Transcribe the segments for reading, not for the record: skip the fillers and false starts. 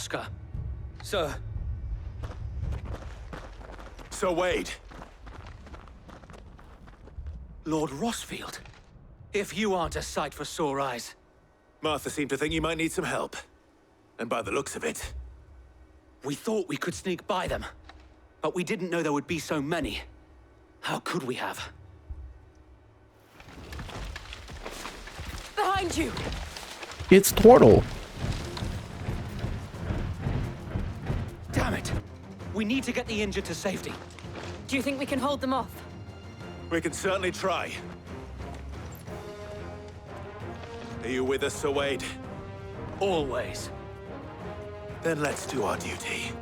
Oscar. Sir. So Wade. Lord Rossfield. If you aren't a sight for sore eyes. Martha seemed to think you might need some help. And by the looks of it... We thought we could sneak by them. But we didn't know there would be so many. How could we have? Behind you! It's Turtle. Damn it! We need to get the injured to safety. Do you think we can hold them off? We can certainly try. Are you with us, Sir Wade? Always. Then let's do our duty.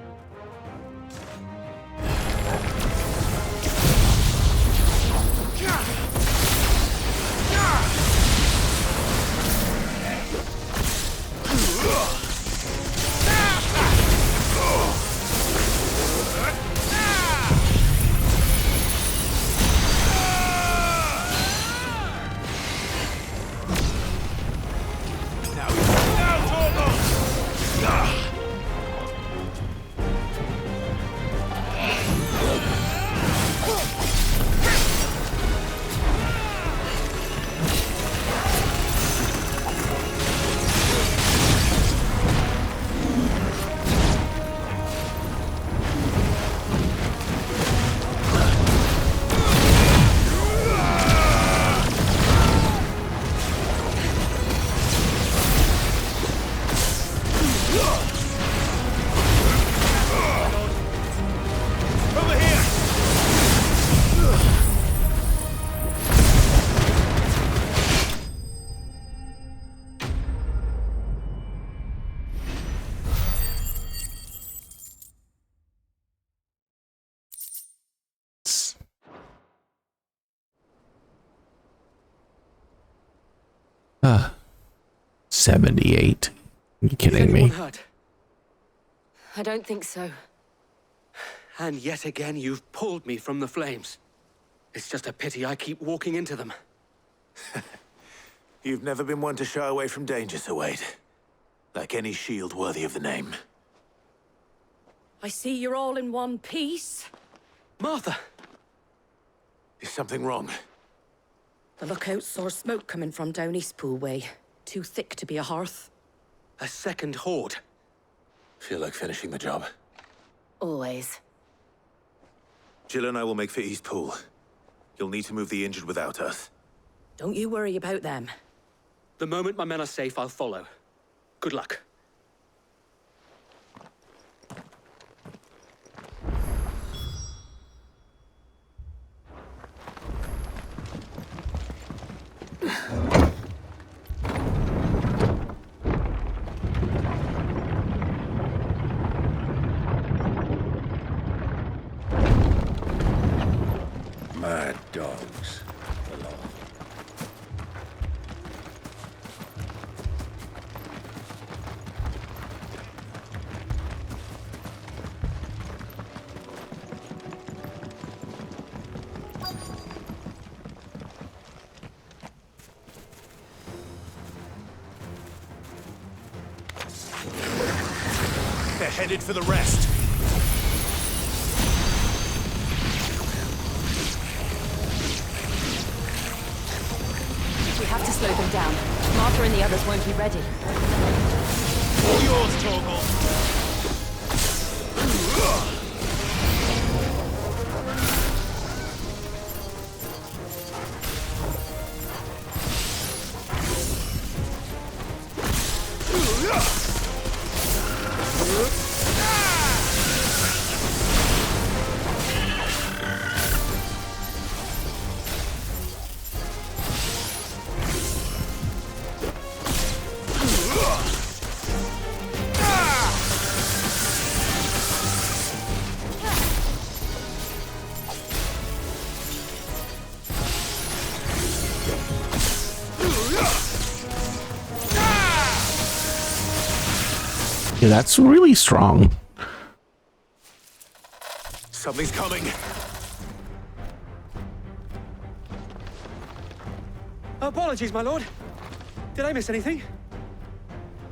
Ah, 78. Are you kidding Is me? anyone hurt? I don't think so. And yet again, you've pulled me from the flames. It's just a pity I keep walking into them. You've never been one to shy away from danger, Sir Wade. Like any shield worthy of the name. I see you're all in one piece. Martha! Is something wrong? The lookout saw smoke coming from down Eastpool way. Too thick to be a hearth. A second horde. Feel like finishing the job. Always. Jill and I will make for Eastpool. You'll need to move the injured without us. Don't you worry about them. The moment my men are safe, I'll follow. Good luck. Mad dogs. They're headed for the rest. We have to slow them down. Martha and the others won't be ready. All yours, Chocobo. Yeah, that's really strong. Something's coming. Apologies, my lord. Did I miss anything?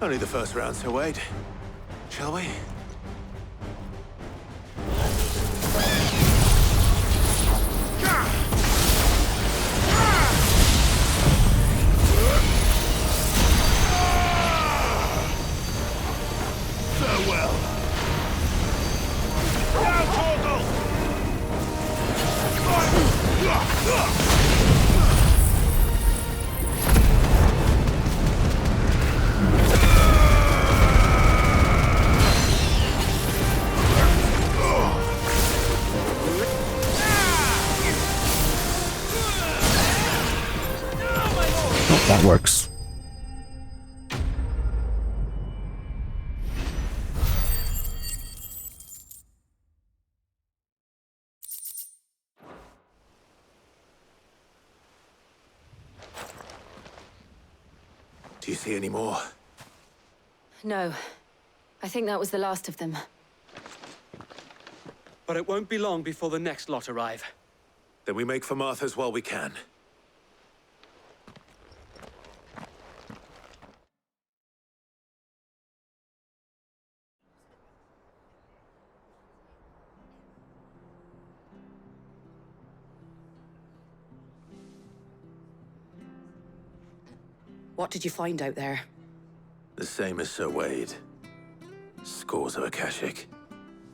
Only the first round, Sir Wade. Shall we? Farewell. Now, Torgal! Oh, that works. Do you see any more? No. I think that was the last of them. But it won't be long before the next lot arrive. Then we make for Martha's while we can. What did you find out there? The same as Sir Wade. Scores of Akashic.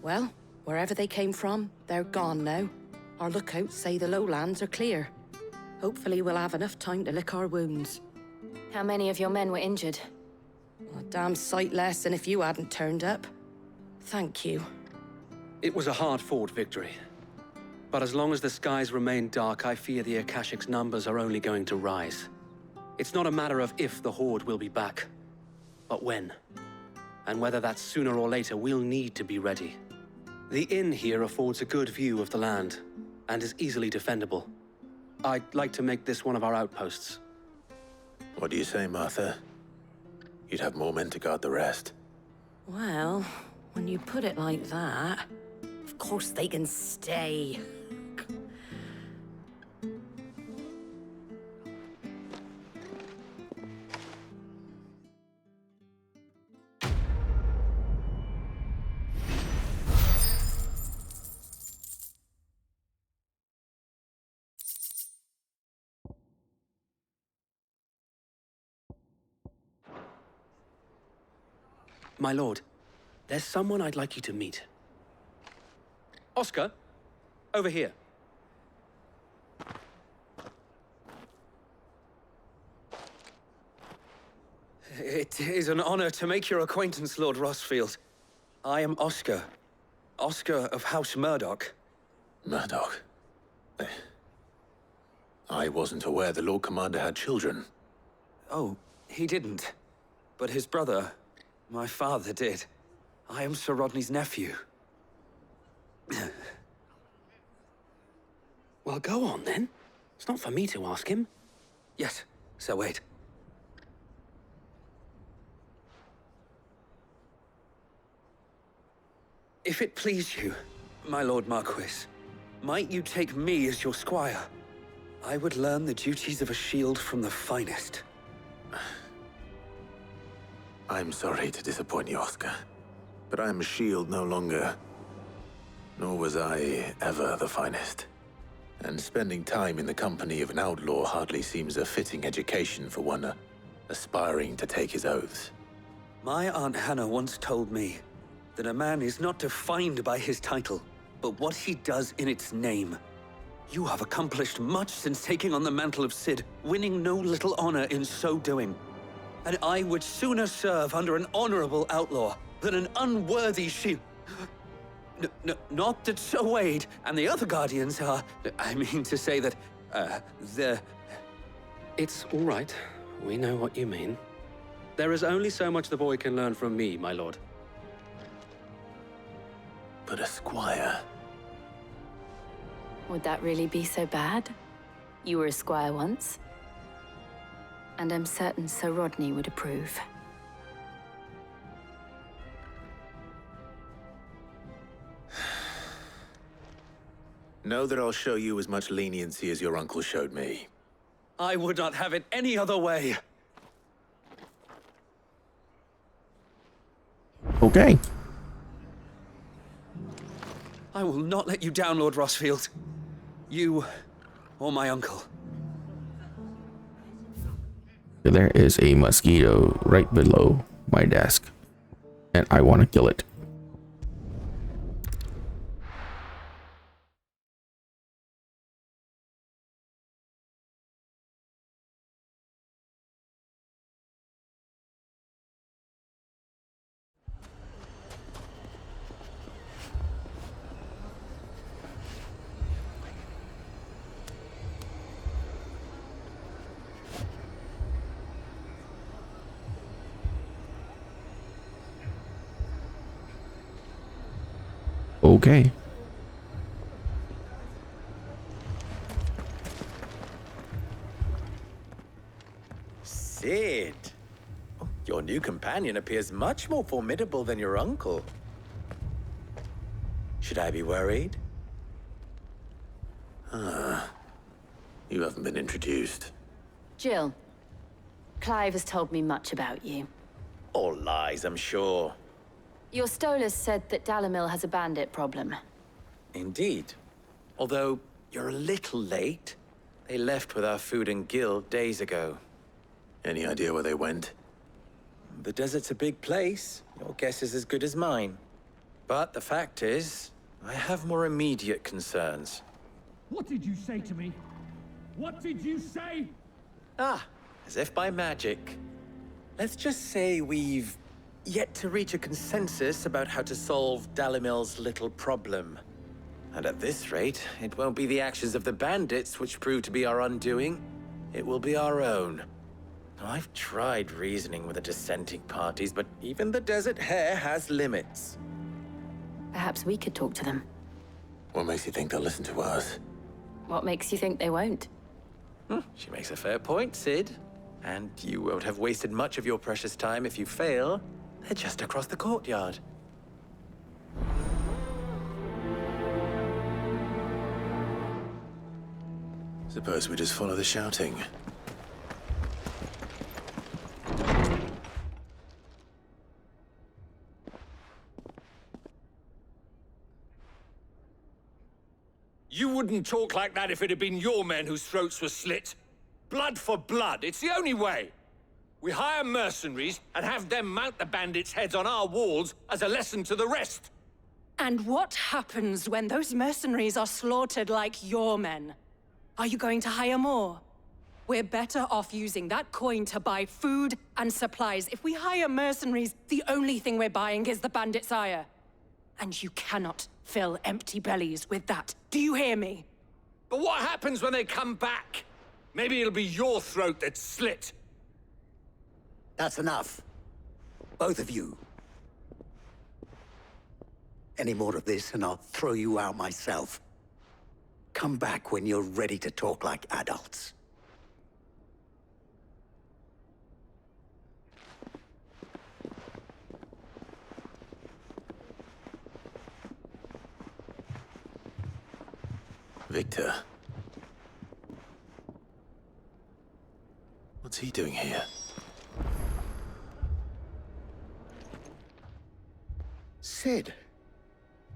Well, wherever they came from, they're gone now. Our lookouts say the lowlands are clear. Hopefully we'll have enough time to lick our wounds. How many of your men were injured? A damn sight less than if you hadn't turned up. Thank you. It was a hard-fought victory. But as long as the skies remain dark, I fear the Akashic's numbers are only going to rise. It's not a matter of if the Horde will be back, but when. And whether that's sooner or later, we'll need to be ready. The inn here affords a good view of the land, and is easily defendable. I'd like to make this one of our outposts. What do you say, Martha? You'd have more men to guard the rest. Well, when you put it like that, of course they can stay. My lord, there's someone I'd like you to meet. Oscar, over here. It is an honor to make your acquaintance, Lord Rossfield. I am Oscar. Oscar of House Murdoch. Murdoch. I wasn't aware the Lord Commander had children. Oh, he didn't. But his brother, my father, did. I am Sir Rodney's nephew. Well, go on then. It's not for me to ask him. Yes, Sir Wade. If it please you, my Lord Marquis, might you take me as your squire? I would learn the duties of a shield from the finest. I'm sorry to disappoint you, Oscar. But I'm a shield no longer. Nor was I ever the finest. And spending time in the company of an outlaw hardly seems a fitting education for one aspiring to take his oaths. My Aunt Hannah once told me that a man is not defined by his title, but what he does in its name. You have accomplished much since taking on the mantle of Cid, winning no little honor in so doing. And I would sooner serve under an honorable outlaw than an unworthy shield. Not that Sir Wade and the other Guardians are... I mean to say that, they're... It's all right. We know what you mean. There is only so much the boy can learn from me, my lord. But a squire... Would that really be so bad? You were a squire once. And I'm certain Sir Rodney would approve. Know that I'll show you as much leniency as your uncle showed me. I would not have it any other way. Oh, Okay. I will not let you down, Lord Rossfield. You or my uncle. There is a mosquito right below my desk, and I want to kill it. Okay. Sid! Oh, your new companion appears much more formidable than your uncle. Should I be worried? You haven't been introduced. Jill, Clive has told me much about you. All lies, I'm sure. Your Stolas said that Dalamil has a bandit problem. Indeed. Although, you're a little late. They left with our food and guild days ago. Any idea where they went? The desert's a big place. Your guess is as good as mine. But the fact is, I have more immediate concerns. What did you say to me? What did you say? Ah, as if by magic. Let's just say we've yet to reach a consensus about how to solve Dalimil's little problem. And at this rate, it won't be the actions of the bandits which prove to be our undoing. It will be our own. Now, I've tried reasoning with the dissenting parties, but even the Desert Hare has limits. Perhaps we could talk to them. What makes you think they'll listen to us? What makes you think they won't? She makes a fair point, Sid. And you won't have wasted much of your precious time if you fail. They're just across the courtyard. Suppose we just follow the shouting. You wouldn't talk like that if it had been your men whose throats were slit. Blood for blood, it's the only way. We hire mercenaries and have them mount the bandits' heads on our walls as a lesson to the rest. And what happens when those mercenaries are slaughtered like your men? Are you going to hire more? We're better off using that coin to buy food and supplies. If we hire mercenaries, the only thing we're buying is the bandits' ire. And you cannot fill empty bellies with that. Do you hear me? But what happens when they come back? Maybe it'll be your throat that's slit. That's enough. Both of you. Any more of this and I'll throw you out myself. Come back when you're ready to talk like adults. Victor. What's he doing here? Sid.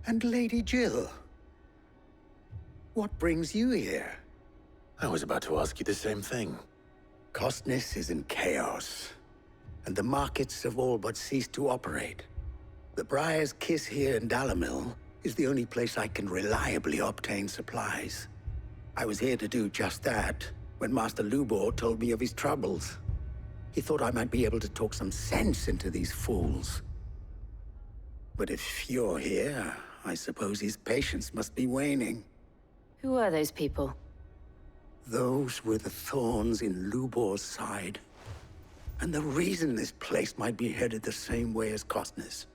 And Lady Jill. What brings you here? I was about to ask you the same thing. Costness is in chaos, and the markets have all but ceased to operate. The Briar's Kiss here in Dalamil is the only place I can reliably obtain supplies. I was here to do just that when Master Lubor told me of his troubles. He thought I might be able to talk some sense into these fools. But if you're here, I suppose his patience must be waning. Who are those people? Those were the thorns in Lubor's side. And the reason this place might be headed the same way as Costness.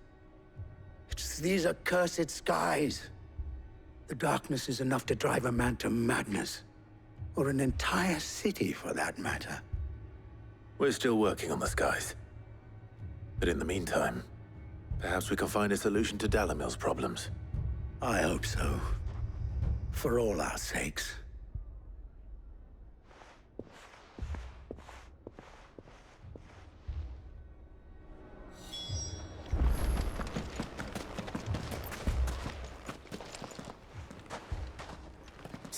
It's these accursed skies. The darkness is enough to drive a man to madness. Or an entire city, for that matter. We're still working on the skies. But in the meantime, perhaps we can find a solution to Dalamil's problems. I hope so. For all our sakes.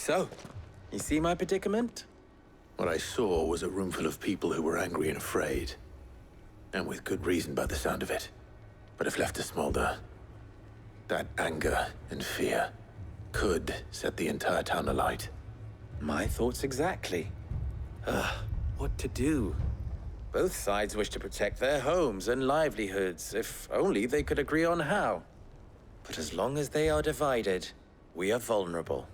So, you see my predicament? What I saw was a room full of people who were angry and afraid. And with good reason by the sound of it. But if left to smolder, that anger and fear could set the entire town alight. My thoughts exactly. What to do? Both sides wish to protect their homes and livelihoods, if only they could agree on how. But as long as they are divided, we are vulnerable.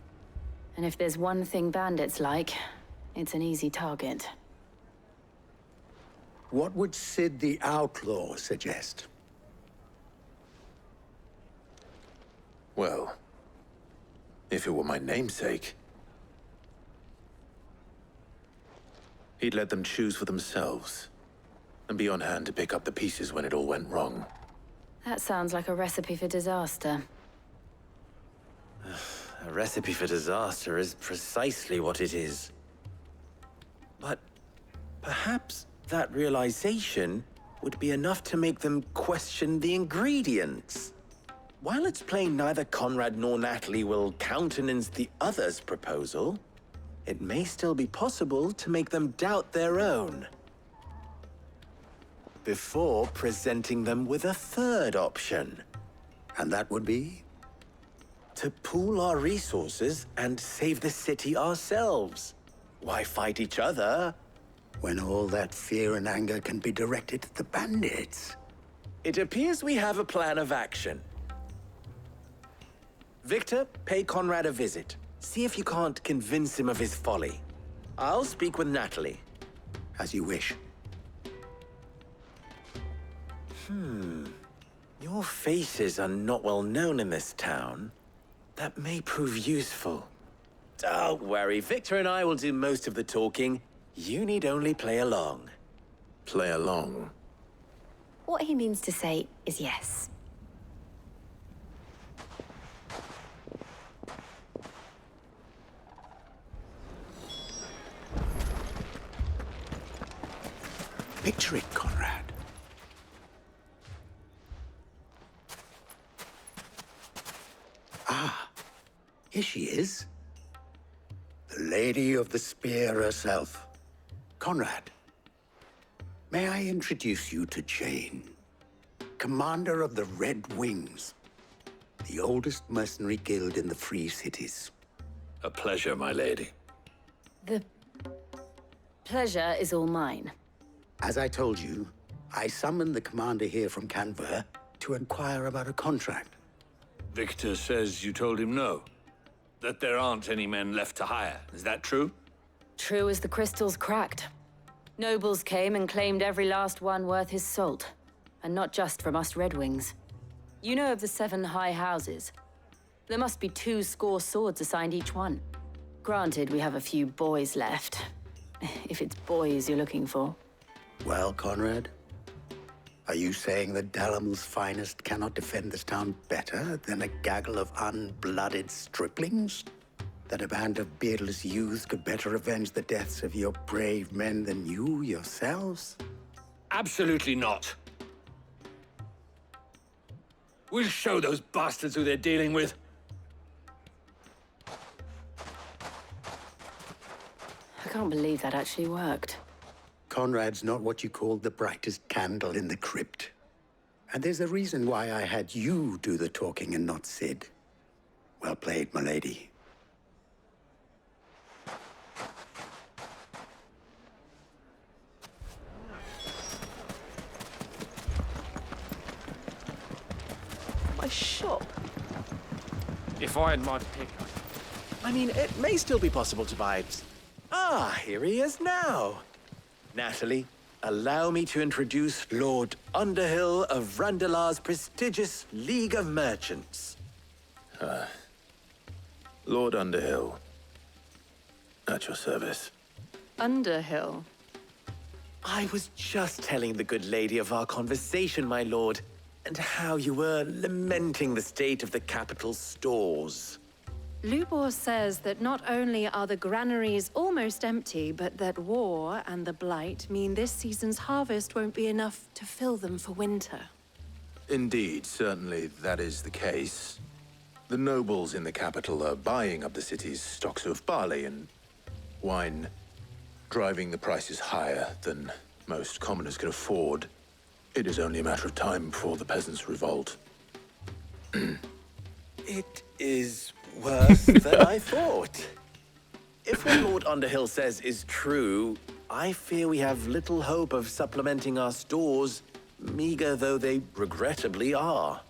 And if there's one thing bandits like, it's an easy target. What would Sid the Outlaw suggest? Well, if it were my namesake, he'd let them choose for themselves, and be on hand to pick up the pieces when it all went wrong. That sounds like a recipe for disaster. A recipe for disaster is precisely what it is. But perhaps that realization would be enough to make them question the ingredients. While it's plain neither Conrad nor Natalie will countenance the other's proposal, it may still be possible to make them doubt their own. Before presenting them with a third option. And that would be? To pool our resources and save the city ourselves. Why fight each other? When all that fear and anger can be directed at the bandits. It appears we have a plan of action. Victor, pay Conrad a visit. See if you can't convince him of his folly. I'll speak with Natalie. As you wish. Your faces are not well known in this town. That may prove useful. Don't worry, Victor and I will do most of the talking. You need only play along. Play along? What he means to say is yes. Picture it, Conrad. Here she is. The Lady of the Spear herself. Conrad, may I introduce you to Jane, commander of the Red Wings, the oldest mercenary guild in the Free Cities. A pleasure, my lady. The pleasure is all mine. As I told you, I summoned the commander here from Canver to inquire about a contract. Victor says you told him no. That there aren't any men left to hire. Is that true? True as the crystals cracked. Nobles came and claimed every last one worth his salt. And not just from us Red Wings. You know of the 7 high houses. There must be 2 swords assigned each one. Granted, we have a few boys left. If it's boys you're looking for. Well, Conrad, are you saying that Dalamil's finest cannot defend this town better than a gaggle of unblooded striplings? That a band of beardless youths could better avenge the deaths of your brave men than you yourselves? Absolutely not. We'll show those bastards who they're dealing with. I can't believe that actually worked. Conrad's not what you call the brightest candle in the crypt. And there's a reason why I had you do the talking and not Sid. Well played, my lady. My shop? If I had my pick. I mean, it may still be possible to buy it. Ah, here he is now. Natalie, allow me to introduce Lord Underhill of Randalar's prestigious League of Merchants. Lord Underhill. At your service. Underhill. I was just telling the good lady of our conversation, my lord, and how you were lamenting the state of the capital's stores. Lubor says that not only are the granaries almost empty, but that war and the Blight mean this season's harvest won't be enough to fill them for winter. Indeed, certainly that is the case. The nobles in the capital are buying up the city's stocks of barley and wine, driving the prices higher than most commoners can afford. It is only a matter of time before the peasants revolt. It is worse than I thought. If what Lord Underhill says is true, I fear we have little hope of supplementing our stores, meager though they regrettably are.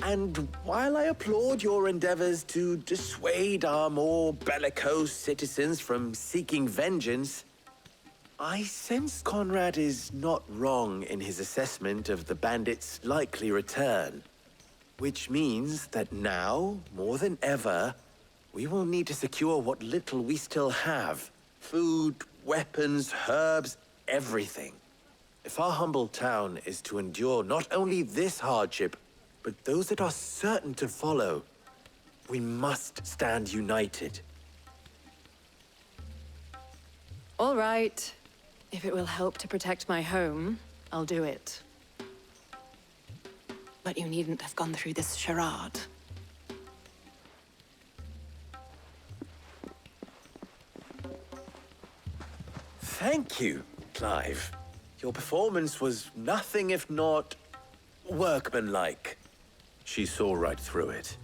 And while I applaud your endeavors to dissuade our more bellicose citizens from seeking vengeance, I sense Conrad is not wrong in his assessment of the bandits' likely return. Which means that now, more than ever, we will need to secure what little we still have. Food, weapons, herbs, everything. If our humble town is to endure not only this hardship, but those that are certain to follow, we must stand united. All right. If it will help to protect my home, I'll do it. But you needn't have gone through this charade. Thank you, Clive. Your performance was nothing if not workmanlike. She saw right through it.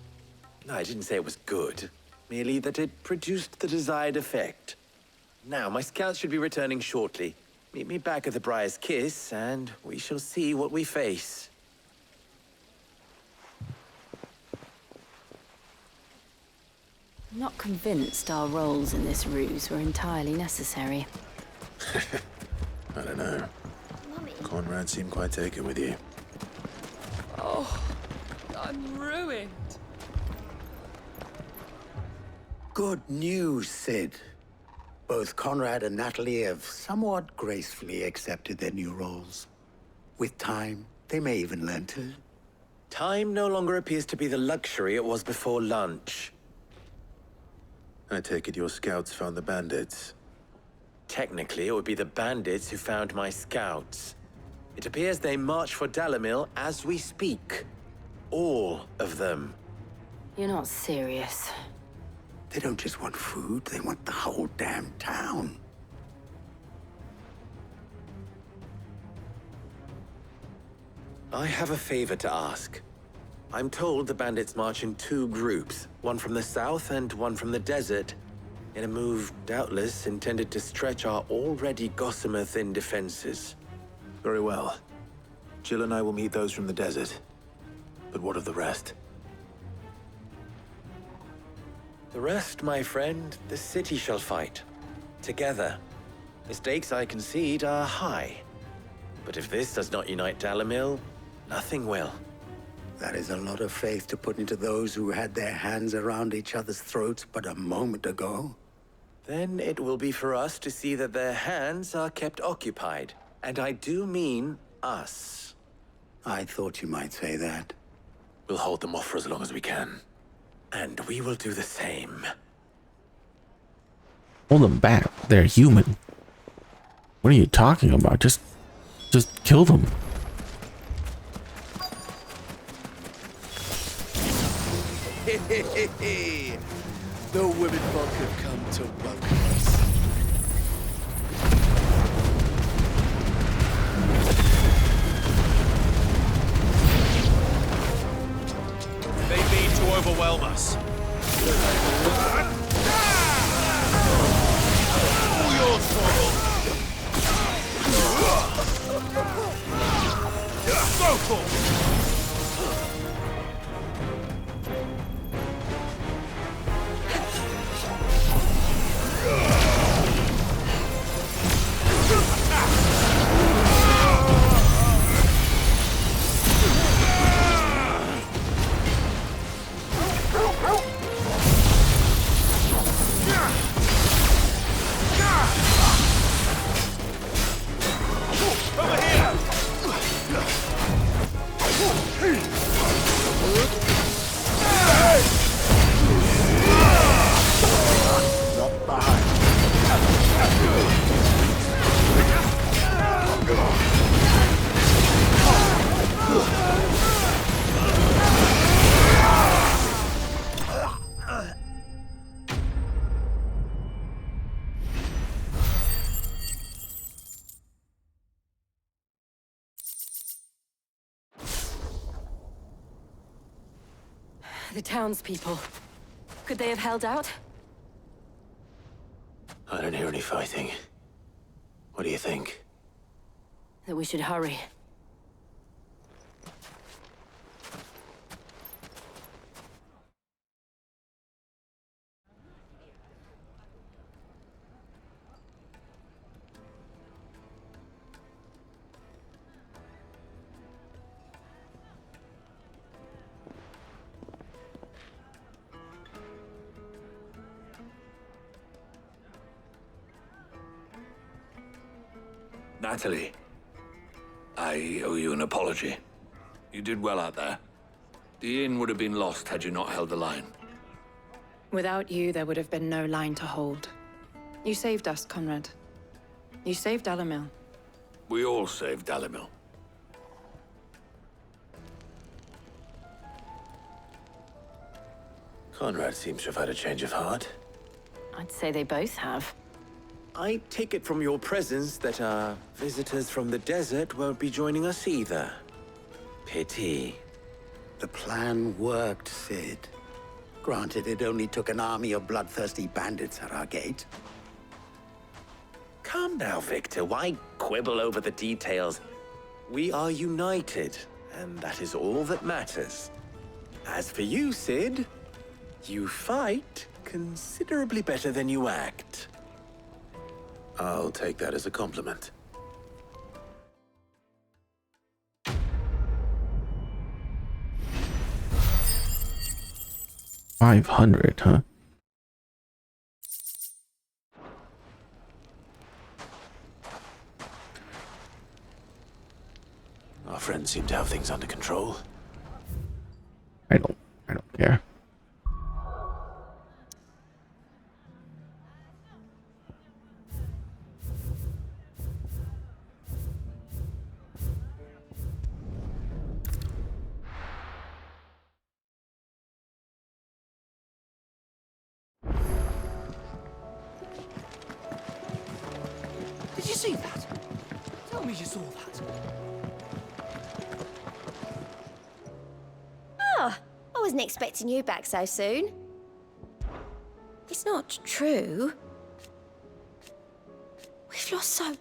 I didn't say it was good, merely that it produced the desired effect. Now, my scouts should be returning shortly. Meet me back at the Briar's Kiss, and we shall see what we face. I'm not convinced our roles in this ruse were entirely necessary. I don't know. Conrad seemed quite taken with you. Oh, I'm ruined. Good news, Sid. Both Conrad and Natalie have somewhat gracefully accepted their new roles. With time, they may even learn to. Time no longer appears to be the luxury it was before lunch. I take it your scouts found the bandits. Technically, it would be the bandits who found my scouts. It appears they march for Dalamil as we speak. All of them. You're not serious. They don't just want food, they want the whole damn town. I have a favor to ask. I'm told the bandits march in two groups, one from the south and one from the desert, in a move doubtless intended to stretch our already gossamer-thin defenses. Very well. Jill and I will meet those from the desert. But what of the rest? The rest, my friend, the city shall fight. Together. The stakes, I concede, are high. But if this does not unite Dalamil, nothing will. That is a lot of faith to put into those who had their hands around each other's throats but a moment ago. Then it will be for us to see that their hands are kept occupied. And I do mean us. I thought you might say that. We'll hold them off for as long as we can. And we will do the same. Hold them back. They're human. What are you talking about? Just kill them. The women folk have come to welcome us. They mean to overwhelm us. All yours, Chocobo. Go for it. Over here! The townspeople. Could they have held out? I don't hear any fighting. What do you think? That we should hurry. Natalie, I owe you an apology. You did well out there. The inn would have been lost had you not held the line. Without you, there would have been no line to hold. You saved us, Conrad. You saved Dalamil. We all saved Dalamil. Conrad seems to have had a change of heart. I'd say they both have. I take it from your presence that our visitors from the desert won't be joining us either. Pity. The plan worked, Sid. Granted, it only took an army of bloodthirsty bandits at our gate. Calm now, Victor. Why quibble over the details? We are united, and that is all that matters. As for you, Sid, you fight considerably better than you act. I'll take that as a compliment. $500, huh? Our friends seem to have things under control. I don't care. Did you see that? Tell me you saw that. Oh, I wasn't expecting you back so soon. It's not true. We've lost so...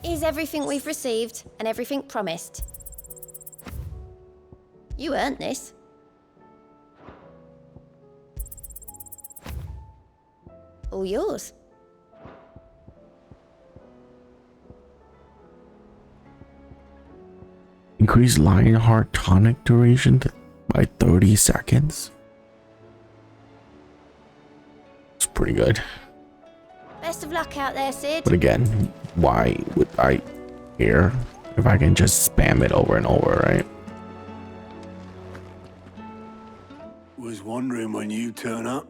Here's everything we've received and everything promised. You earned this. All yours. Increase Lionheart tonic duration by 30 seconds. It's pretty good. Best of luck out there, Sid. But again, why would I care if I can just spam it over and over, right? Was wondering when you turn up.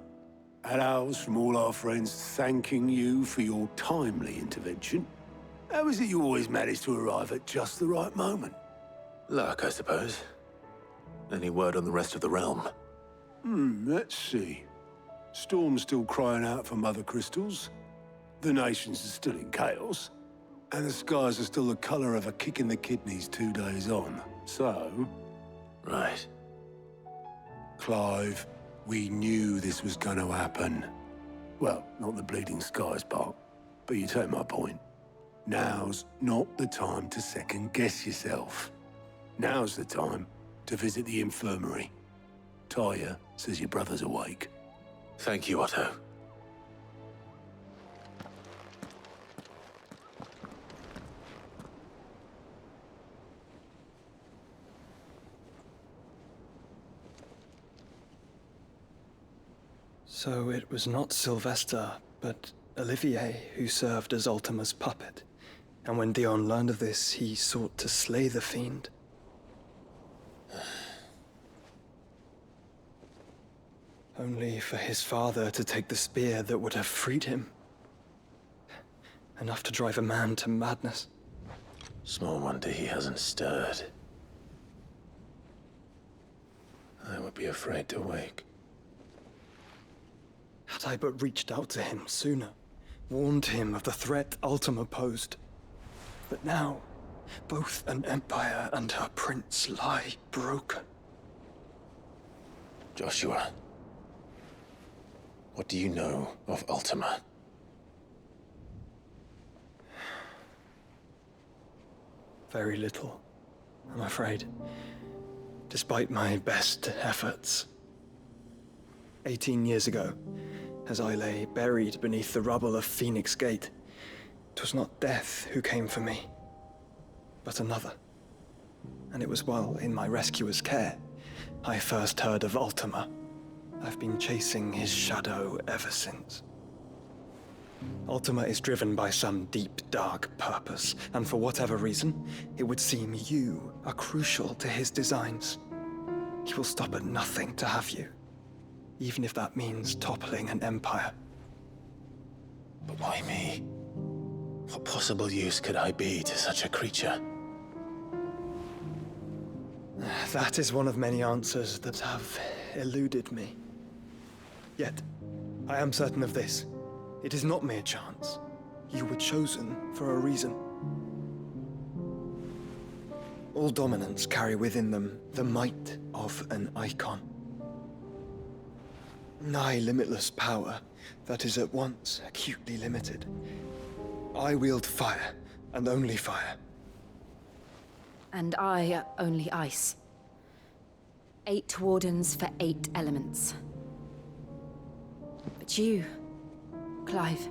Hellos from all our friends thanking you for your timely intervention. How is it you always manage to arrive at just the right moment? Luck, I suppose. Any word on the rest of the realm? Let's see. Storm's still crying out for mother crystals. The nations are still in chaos. And the skies are still the color of a kick in the kidneys 2 days on. So... Right. Clive, we knew this was going to happen. Well, not the bleeding skies part, but you take my point. Now's not the time to second-guess yourself. Now's the time to visit the infirmary. Taya says your brother's awake. Thank you, Otto. So it was not Sylvester, but Olivier who served as Ultima's puppet. And when Dion learned of this, he sought to slay the fiend. Only for his father to take the spear that would have freed him. Enough to drive a man to madness. Small wonder he hasn't stirred. I would be afraid to wake. Had I but reached out to him sooner, warned him of the threat Ultima posed. But now, both an empire and her prince lie broken. Joshua, what do you know of Ultima? Very little, I'm afraid. Despite my best efforts. 18 years ago, as I lay buried beneath the rubble of Phoenix Gate, 'twas not death who came for me, but another. And it was while in my rescuer's care, I first heard of Ultima. I've been chasing his shadow ever since. Ultima is driven by some deep, dark purpose, and for whatever reason, it would seem you are crucial to his designs. He will stop at nothing to have you, even if that means toppling an empire. But why me? What possible use could I be to such a creature? That is one of many answers that have eluded me. Yet, I am certain of this. It is not mere chance. You were chosen for a reason. All dominants carry within them the might of an Eikon. Nigh limitless power that is at once acutely limited. I wield fire, and only fire. And I only ice. 8 wardens for 8 elements. But you, Clive.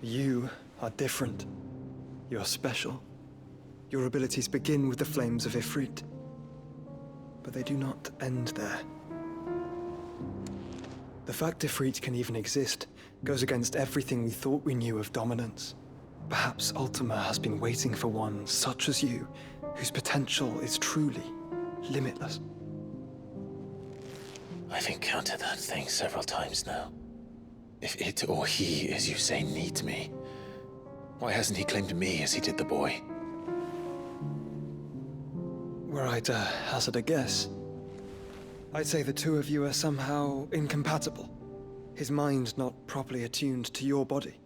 You are different. You're special. Your abilities begin with the flames of Ifrit. But they do not end there. The fact Ifrit can even exist goes against everything we thought we knew of dominance. Perhaps Ultima has been waiting for one such as you, whose potential is truly limitless. I've encountered that thing several times now. If it or he, as you say, needs me, why hasn't he claimed me as he did the boy? Were I to hazard a guess, I'd say the two of you are somehow incompatible. His mind not properly attuned to your body.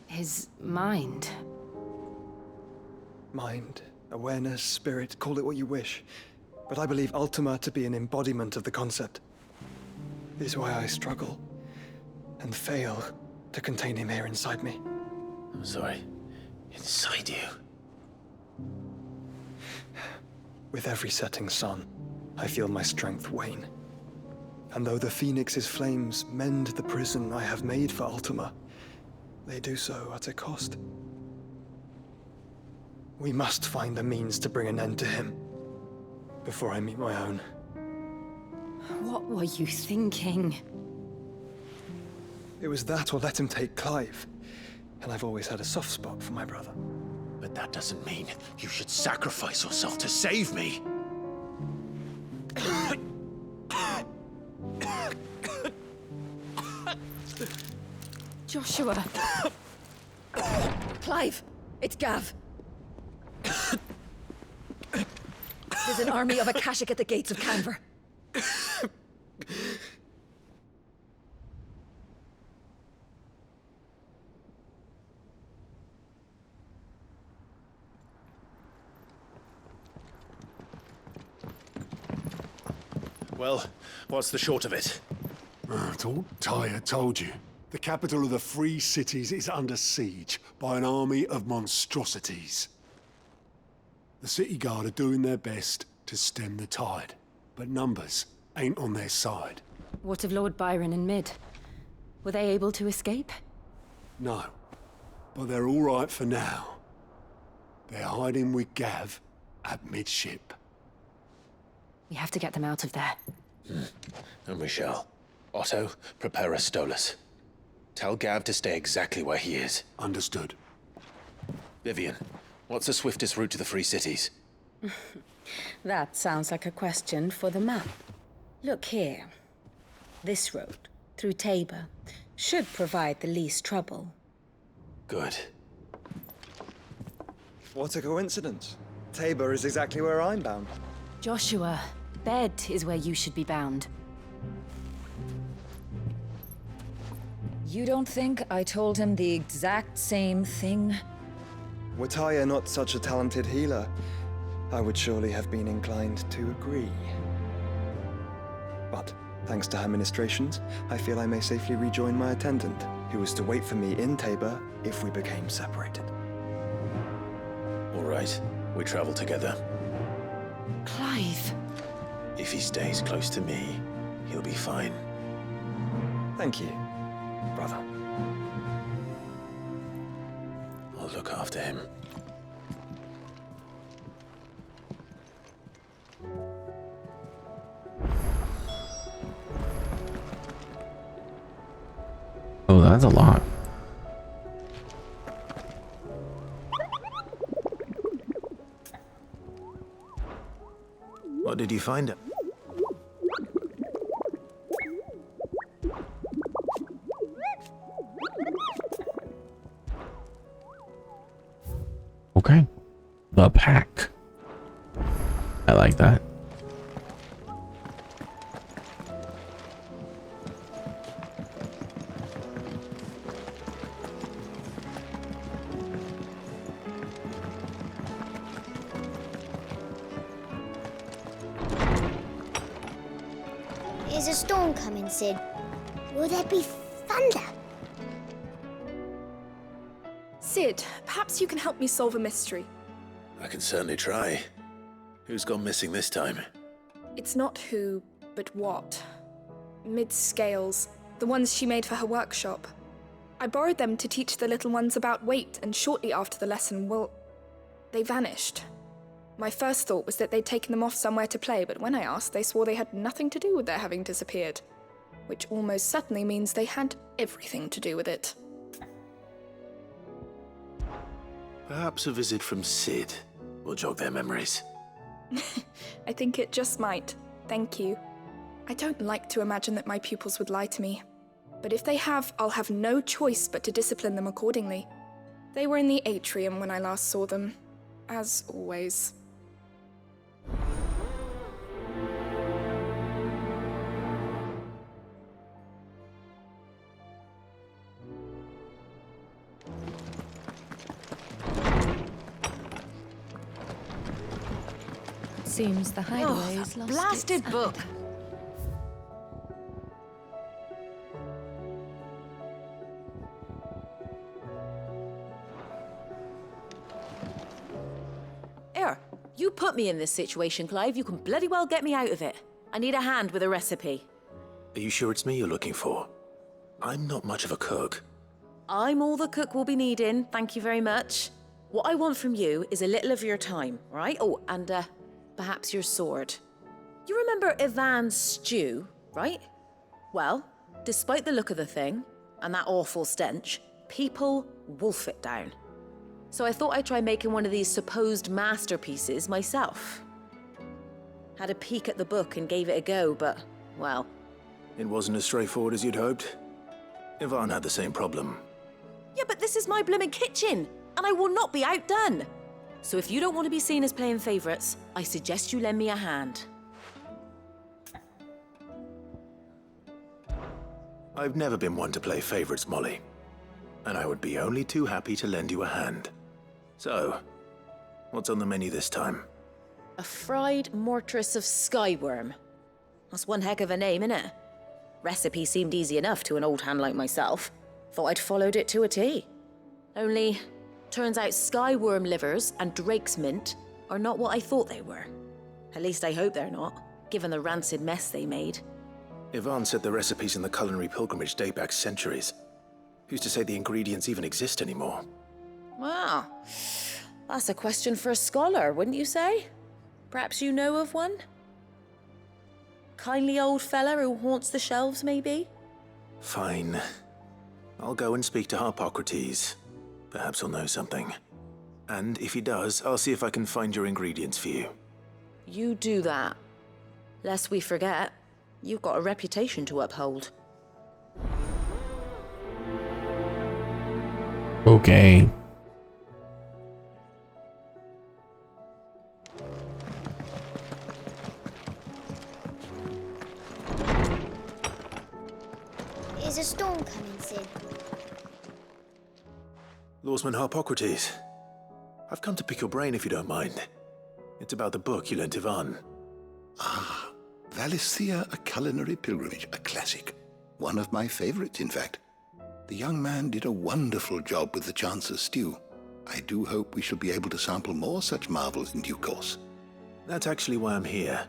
His mind? Mind, awareness, spirit, call it what you wish. But I believe Ultima to be an embodiment of the concept. It is why I struggle and fail to contain him here inside me. I'm sorry. Inside you? With every setting sun, I feel my strength wane. And though the Phoenix's flames mend the prison I have made for Ultima, they do so at a cost. We must find a means to bring an end to him before I meet my own. What were you thinking? It was that or let him take Clive. And I've always had a soft spot for my brother. But that doesn't mean you should sacrifice yourself to save me. Joshua. Clive, it's Gav. There's an army of Akashic at the gates of Canver. Well, what's the short of it? It's all Tyre told you. The capital of the Free Cities is under siege by an army of monstrosities. The city guard are doing their best to stem the tide, but numbers ain't on their side. What of Lord Byron and Mid? Were they able to escape? No, but they're all right for now. They're hiding with Gav at midship. We have to get them out of there. And we shall. Otto, prepare a Stolas. Tell Gav to stay exactly where he is. Understood. Vivian, what's the swiftest route to the Free Cities? That sounds like a question for the map. Look here. This road, through Tabor, should provide the least trouble. Good. What a coincidence. Tabor is exactly where I'm bound. Joshua, bed is where you should be bound. You don't think I told him the exact same thing? Were Tyre not such a talented healer, I would surely have been inclined to agree. But, thanks to her ministrations, I feel I may safely rejoin my attendant, who was to wait for me in Tabor if we became separated. All right, we travel together. Clive. If he stays close to me, he'll be fine. Thank you, brother. I'll look after him. Oh, that's a lot. What did you find? Okay. The pack. I like that. Is a storm coming, Sid? Will there be thunder? Sid, perhaps you can help me solve a mystery. I can certainly try. Who's gone missing this time? It's not who, but what. Mid's scales, the ones she made for her workshop. I borrowed them to teach the little ones about weight, and shortly after the lesson, well, they vanished. My first thought was that they'd taken them off somewhere to play, but when I asked, they swore they had nothing to do with their having disappeared. Which almost certainly means they had everything to do with it. Perhaps a visit from Sid will jog their memories. I think it just might. Thank you. I don't like to imagine that my pupils would lie to me. But if they have, I'll have no choice but to discipline them accordingly. They were in the atrium when I last saw them, as always. Seems the hideaway is lost. Blasted book! Here, you put me in this situation, Clive. You can bloody well get me out of it. I need a hand with a recipe. Are you sure it's me you're looking for? I'm not much of a cook. I'm all the cook will be needing, thank you very much. What I want from you is a little of your time, right? Oh, and perhaps your sword. You remember Ivan's stew, right? Well, despite the look of the thing, and that awful stench, people wolf it down. So I thought I'd try making one of these supposed masterpieces myself. Had a peek at the book and gave it a go, but, well... It wasn't as straightforward as you'd hoped. Ivan had the same problem. Yeah, but this is my blimmin' kitchen, and I will not be outdone. So if you don't want to be seen as playing favourites, I suggest you lend me a hand. I've never been one to play favourites, Molly. And I would be only too happy to lend you a hand. So, what's on the menu this time? A fried mortress of skyworm. That's one heck of a name, innit? Recipe seemed easy enough to an old hand like myself. Thought I'd followed it to a T. Only, turns out skyworm livers and drake's mint are not what I thought they were. At least I hope they're not, given the rancid mess they made. Ivan said the recipes in the culinary pilgrimage date back centuries. Who's to say the ingredients even exist anymore? Wow, that's a question for a scholar, wouldn't you say? Perhaps you know of one? Kindly old fella who haunts the shelves, maybe? Fine. I'll go and speak to Harpocrates. Perhaps he'll know something. And if he does, I'll see if I can find your ingredients for you. You do that. Lest we forget, you've got a reputation to uphold. Okay. Is a storm coming, Sid? Lawsman Harpocrates. I've come to pick your brain if you don't mind. It's about the book you lent Ivan. Valisthea, a culinary pilgrimage, a classic. One of my favorites, in fact. The young man did a wonderful job with the Chance's stew. I do hope we shall be able to sample more such marvels in due course. That's actually why I'm here.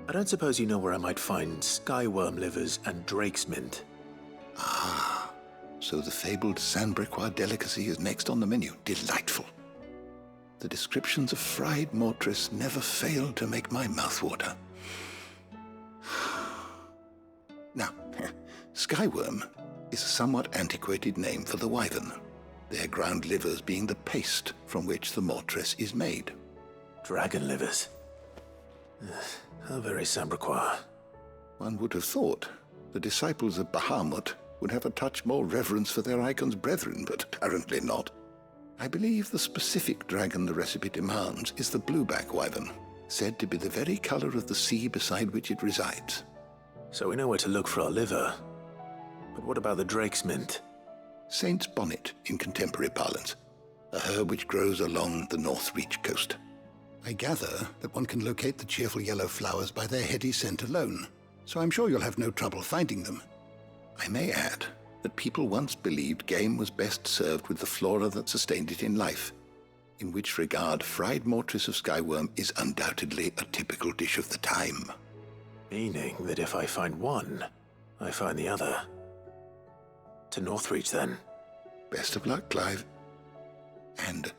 I don't suppose you know where I might find skyworm livers and drake's mint. Ah, so the fabled Sandbrequois delicacy is next on the menu. Delightful. The descriptions of fried mortress never fail to make my mouth water. Now, skyworm is a somewhat antiquated name for the wyvern, their ground livers being the paste from which the mortress is made. Dragon livers. How very Sandbrequois. One would have thought the disciples of Bahamut would have a touch more reverence for their Eikon's brethren, but apparently not. I believe the specific dragon the recipe demands is the blueback wyvern, said to be the very color of the sea beside which it resides. So we know where to look for our liver. But what about the drake's mint? Saint's bonnet in contemporary parlance, a herb which grows along the North Reach coast. I gather that one can locate the cheerful yellow flowers by their heady scent alone, so I'm sure you'll have no trouble finding them. I may add that people once believed game was best served with the flora that sustained it in life, in which regard fried mortress of skyworm is undoubtedly a typical dish of the time. Meaning that if I find one, I find the other. To Northreach, then. Best of luck, Clive. And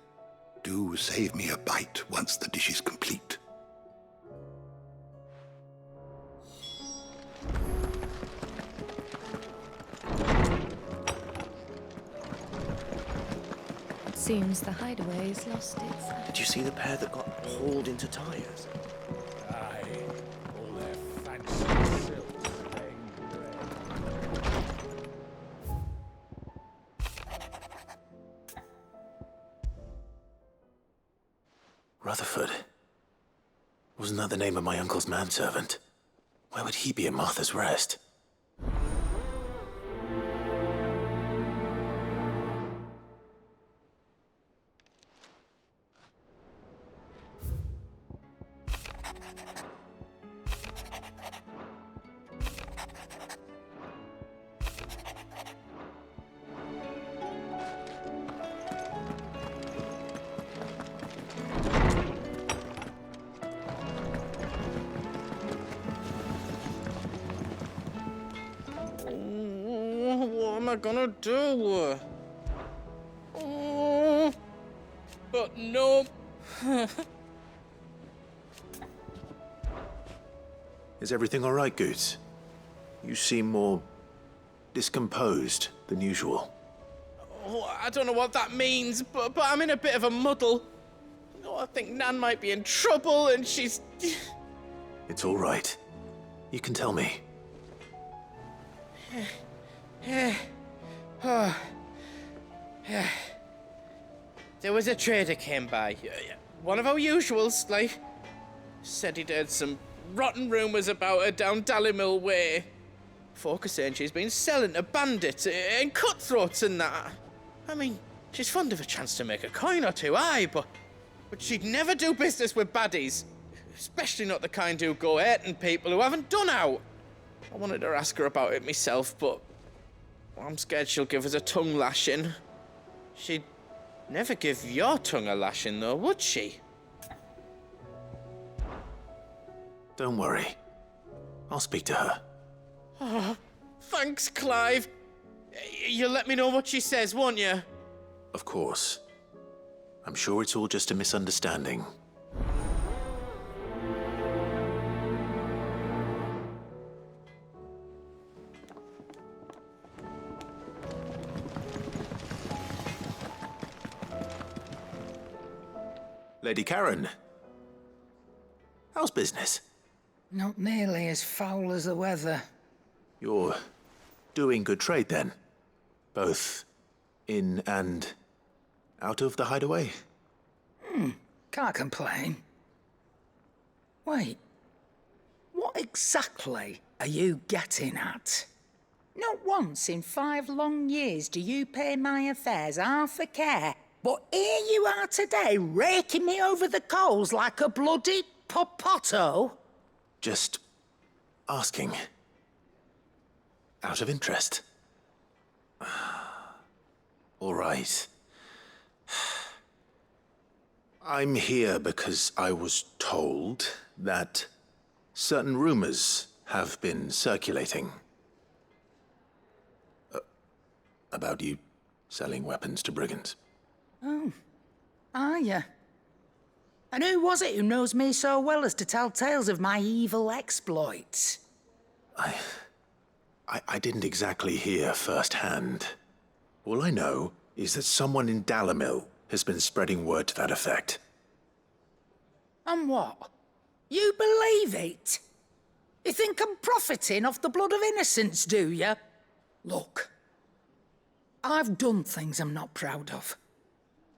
do save me a bite once the dish is complete. It seems the hideaway's lost its... Did you see the pair that got hauled into tires? Aye, all their fancy silks paying bread. Rutherford. Wasn't that the name of my uncle's manservant? Why would he be at Martha's Rest? What am I gonna do? Oh, but no. Is everything all right, Goots? You seem more discomposed than usual. Oh, I don't know what that means, but I'm in a bit of a muddle. Oh, I think Nan might be in trouble, and she's... It's all right. You can tell me. There was a trader came by. One of our usuals, like. Said he'd heard some rotten rumours about her down Dalimil way. Folk are saying she's been selling to bandits and cutthroats and that. I mean, she's fond of a chance to make a coin or two, aye, but she'd never do business with baddies. Especially not the kind who go hurting people who haven't done out. I wanted to ask her about it myself, but I'm scared she'll give us a tongue lashing. She'd never give your tongue a lashing, though, would she? Don't worry. I'll speak to her. Oh, thanks, Clive. You'll let me know what she says, won't you? Of course. I'm sure it's all just a misunderstanding. Lady Karen, how's business? Not nearly as foul as the weather. You're doing good trade, then? Both in and out of the hideaway? Can't complain. Wait, what exactly are you getting at? Not once in 5 long years do you pay my affairs half a care. But here you are today, raking me over the coals like a bloody popoto. Just asking. Out of interest. All right. I'm here because I was told that certain rumors have been circulating. About you selling weapons to brigands. Oh. Are ya? And who was it who knows me so well as to tell tales of my evil exploits? I didn't exactly hear firsthand. All I know is that someone in Dalimil has been spreading word to that effect. And what? You believe it? You think I'm profiting off the blood of innocents, do you? Look, I've done things I'm not proud of.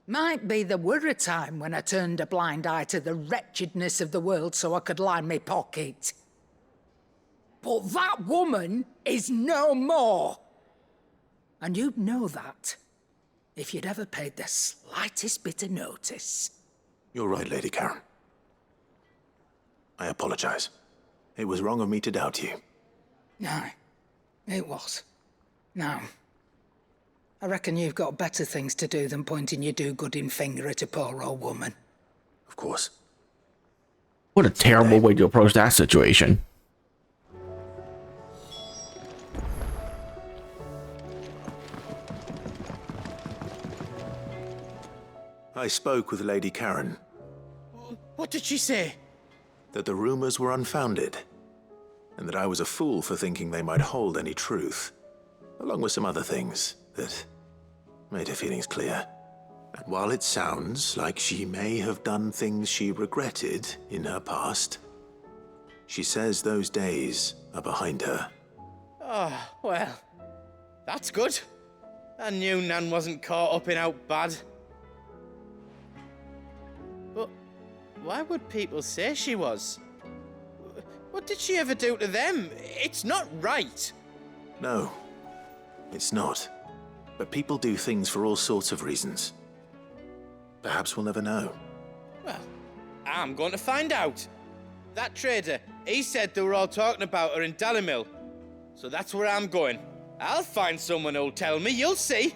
Might be there were a time when I turned a blind eye to the wretchedness of the world so I could line my pocket. But that woman is no more. And you'd know that if you'd ever paid the slightest bit of notice. You're right, Lady Karen. I apologize. It was wrong of me to doubt you. No, it was. Now, I reckon you've got better things to do than pointing your do-gooding finger at a poor old woman. Of course. What a terrible way to approach that situation. I spoke with Lady Karen. What did she say? That the rumors were unfounded, and that I was a fool for thinking they might hold any truth, along with some other things that made her feelings clear. And while it sounds like she may have done things she regretted in her past, she says those days are behind her. Oh, well, that's good. I knew Nan wasn't caught up in out bad. But why would people say she was? What did she ever do to them? It's not right. No, it's not. But people do things for all sorts of reasons. Perhaps we'll never know. Well, I'm going to find out. That trader, he said they were all talking about her in Dalimil. So that's where I'm going. I'll find someone who'll tell me, you'll see.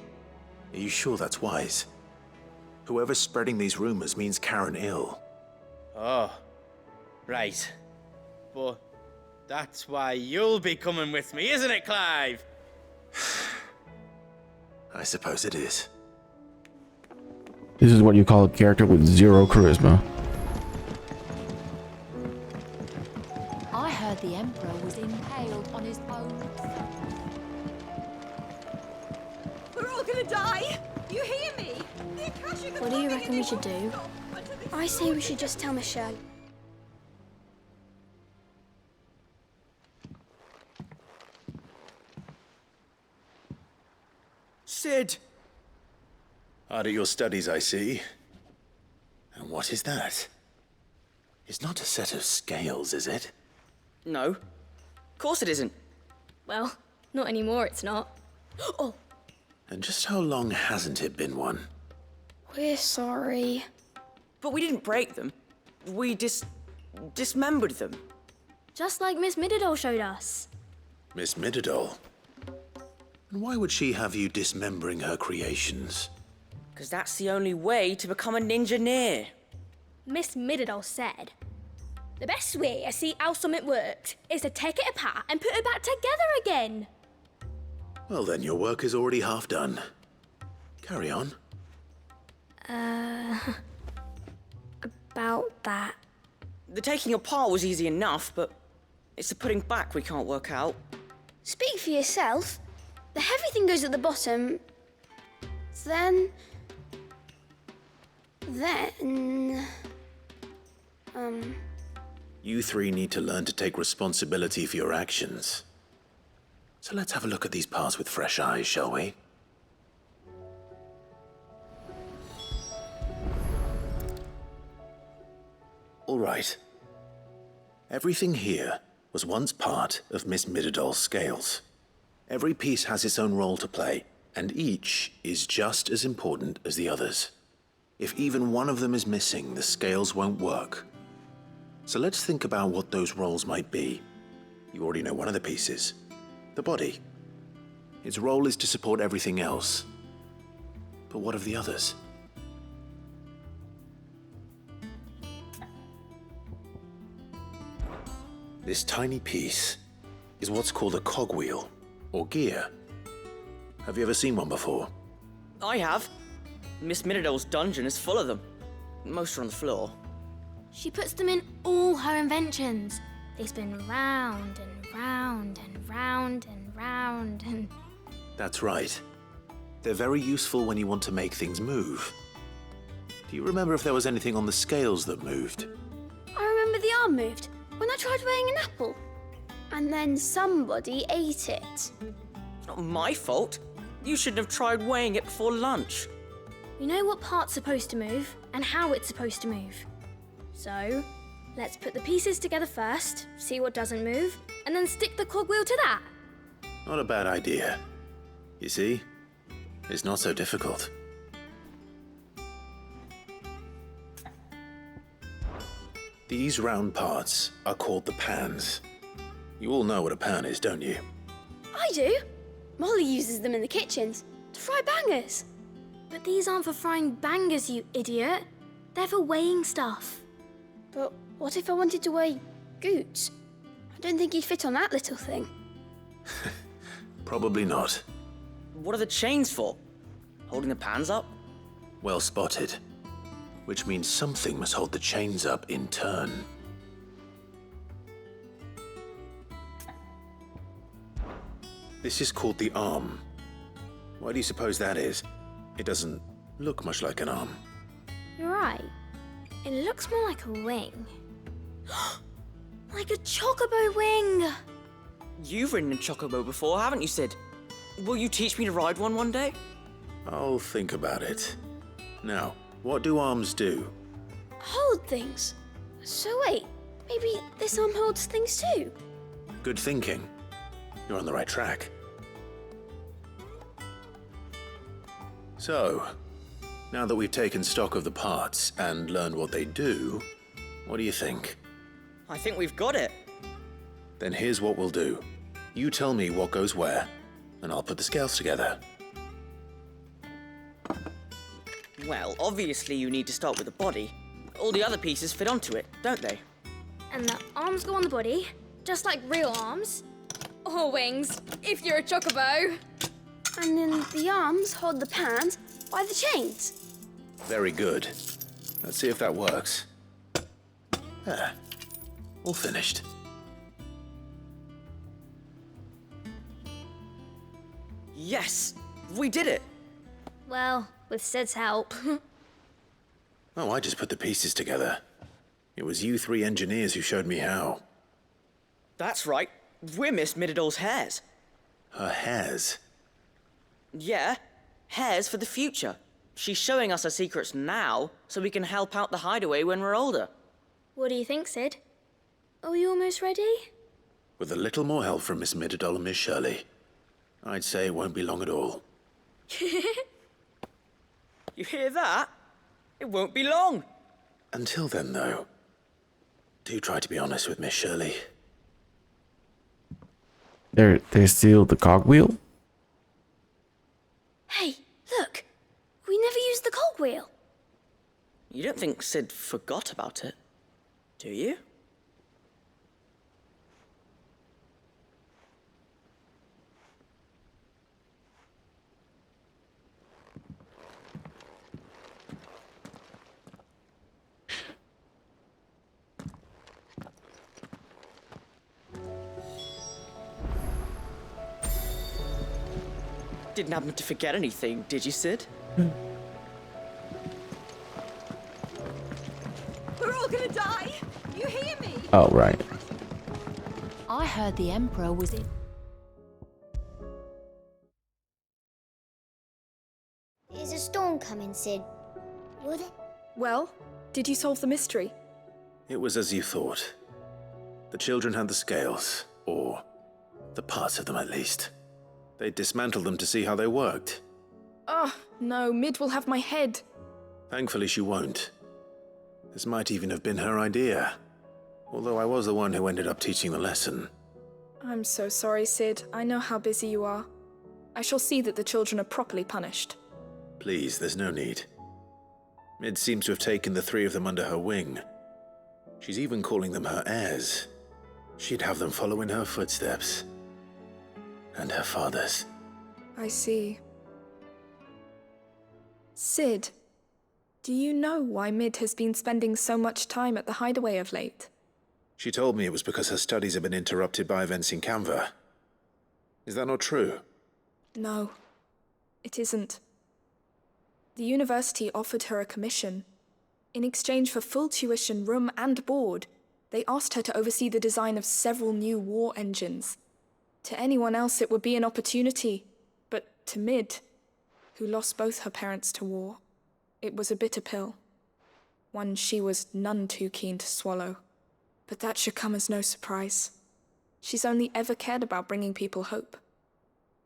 Are you sure that's wise? Whoever's spreading these rumors means Karen ill. Oh, right. But that's why you'll be coming with me, isn't it, Clive? I suppose it is. This is what you call a character with zero charisma. I heard the Emperor was impaled on his own. We're all gonna die! You hear me? What do you reckon we should do? I say we should just tell Michelle. Sid! Hard at your studies, I see. And what is that? It's not a set of scales, is it? No. Of course it isn't. Well, not anymore, it's not. Oh! And just how long hasn't it been one? We're sorry. But we didn't break them. We dismembered them. Just like Miss Mididol showed us. Miss Mididol? And why would she have you dismembering her creations? Because that's the only way to become a ninja-neer. Miss Mididol said, the best way to see how something works is to take it apart and put it back together again. Well then, your work is already half done. Carry on. About that. The taking apart was easy enough, but it's the putting back we can't work out. Speak for yourself. The heavy thing goes at the bottom. Then... You three need to learn to take responsibility for your actions. So let's have a look at these parts with fresh eyes, shall we? All right. Everything here was once part of Miss Mididol's scales. Every piece has its own role to play, and each is just as important as the others. If even one of them is missing, the scales won't work. So let's think about what those roles might be. You already know one of the pieces. The body. Its role is to support everything else. But what of the others? This tiny piece is what's called a cogwheel, or gear. Have you ever seen one before? I have. Miss Minidole's dungeon is full of them. Most are on the floor. She puts them in all her inventions. They spin round and round and round and round and... That's right. They're very useful when you want to make things move. Do you remember if there was anything on the scales that moved? I remember the arm moved when I tried weighing an apple. And then somebody ate it. It's not my fault. You shouldn't have tried weighing it before lunch. You know what part's supposed to move and how it's supposed to move. So, let's put the pieces together first, see what doesn't move, and then stick the cogwheel to that. Not a bad idea. You see? It's not so difficult. These round parts are called the pans. You all know what a pan is, don't you? I do. Molly uses them in the kitchens to fry bangers. But these aren't for frying bangers, you idiot. They're for weighing stuff. But what if I wanted to weigh goots? I don't think you'd fit on that little thing. Probably not. What are the chains for? Holding the pans up? Well spotted. Which means something must hold the chains up in turn. This is called the arm. Why do you suppose that is? It doesn't look much like an arm. You're right. It looks more like a wing. Like a chocobo wing! You've ridden a chocobo before, haven't you, Sid? Will you teach me to ride one day? I'll think about it. Now, what do arms do? Hold things. So wait, maybe this arm holds things too? Good thinking. You're on the right track. So, now that we've taken stock of the parts and learned what they do, what do you think? I think we've got it. Then here's what we'll do. You tell me what goes where, and I'll put the scales together. Well, obviously you need to start with the body. All the other pieces fit onto it, don't they? And the arms go on the body, just like real arms. Or wings, if you're a chocobo. And then the arms hold the pans by the chains. Very good. Let's see if that works. There. All finished. Yes! We did it! Well, with Sid's help. Oh, I just put the pieces together. It was you three engineers who showed me how. That's right. We're Miss Minidole's hairs. Her hairs? Yeah, hairs for the future. She's showing us her secrets now, so we can help out the hideaway when we're older. What do you think, Sid? Are we almost ready? With a little more help from Miss Mididole and Miss Shirley, I'd say it won't be long at all. You hear that? It won't be long. Until then, though, do try to be honest with Miss Shirley. There's still the cogwheel? Hey, look! We never used the cogwheel. You don't think Sid forgot about it, do you? Didn't happen to forget anything, did you, Sid? We're all gonna die! You hear me? Oh, right. I heard the Emperor was in. There's a storm coming, Sid. You're the... Well, did you solve the mystery? It was as you thought. The children had the scales, or the parts of them at least. They dismantled them to see how they worked. Oh, no, Mid will have my head. Thankfully she won't. This might even have been her idea. Although I was the one who ended up teaching the lesson. I'm so sorry, Sid. I know how busy you are. I shall see that the children are properly punished. Please, there's no need. Mid seems to have taken the 3 of them under her wing. She's even calling them her heirs. She'd have them follow in her footsteps. And her father's. I see. Sid, do you know why Mid has been spending so much time at the hideaway of late? She told me it was because her studies have been interrupted by events in Canva. Is that not true? No, it isn't. The university offered her a commission. In exchange for full tuition, room and board, they asked her to oversee the design of several new war engines. To anyone else it would be an opportunity, but to Mid, who lost both her parents to war, it was a bitter pill. One she was none too keen to swallow. But that should come as no surprise. She's only ever cared about bringing people hope.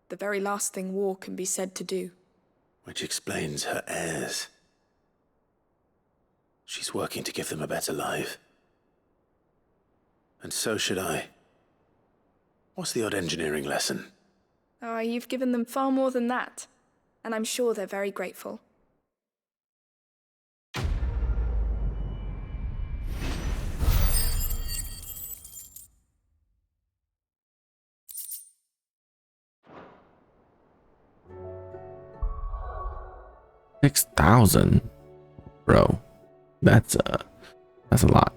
The very last thing war can be said to do. Which explains her heirs. She's working to give them a better life. And so should I. What's the odd engineering lesson? Ah, you've given them far more than that. And I'm sure they're very grateful. $6,000, bro. That's a lot.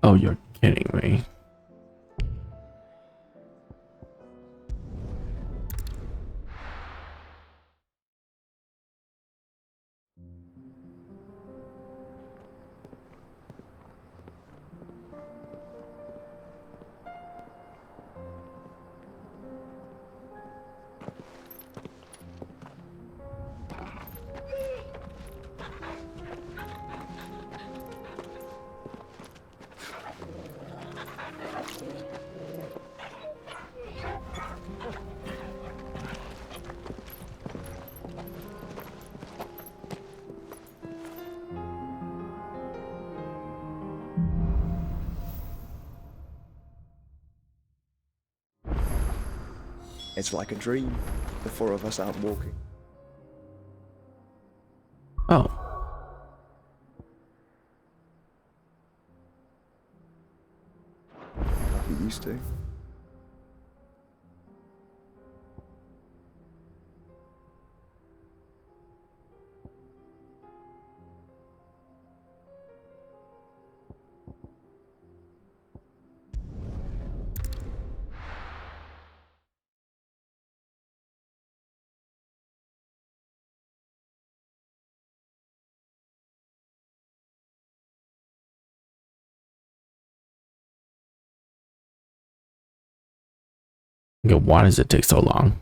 Oh, you're kidding me. It's like a dream, the 4 of us out walking. Oh. Like you used to. Okay, why does it take so long?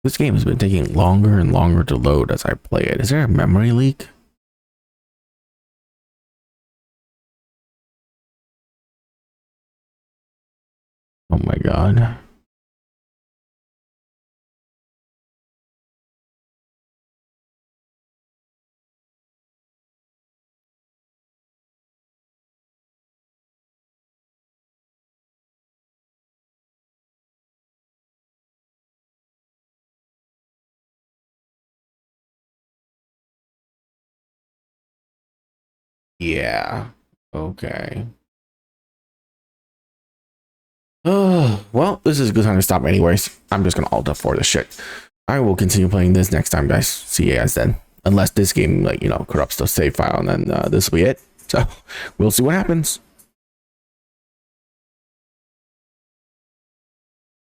This game has been taking longer and longer to load as I play it. Is there a memory leak? Oh my god. Yeah. Okay. Oh, well, this is a good time to stop anyways. I'm just gonna alt F4 this shit. I will continue playing this next time, guys. See you guys then. Unless this game, like, you know, corrupts the save file, and then this will be it. So, we'll see what happens.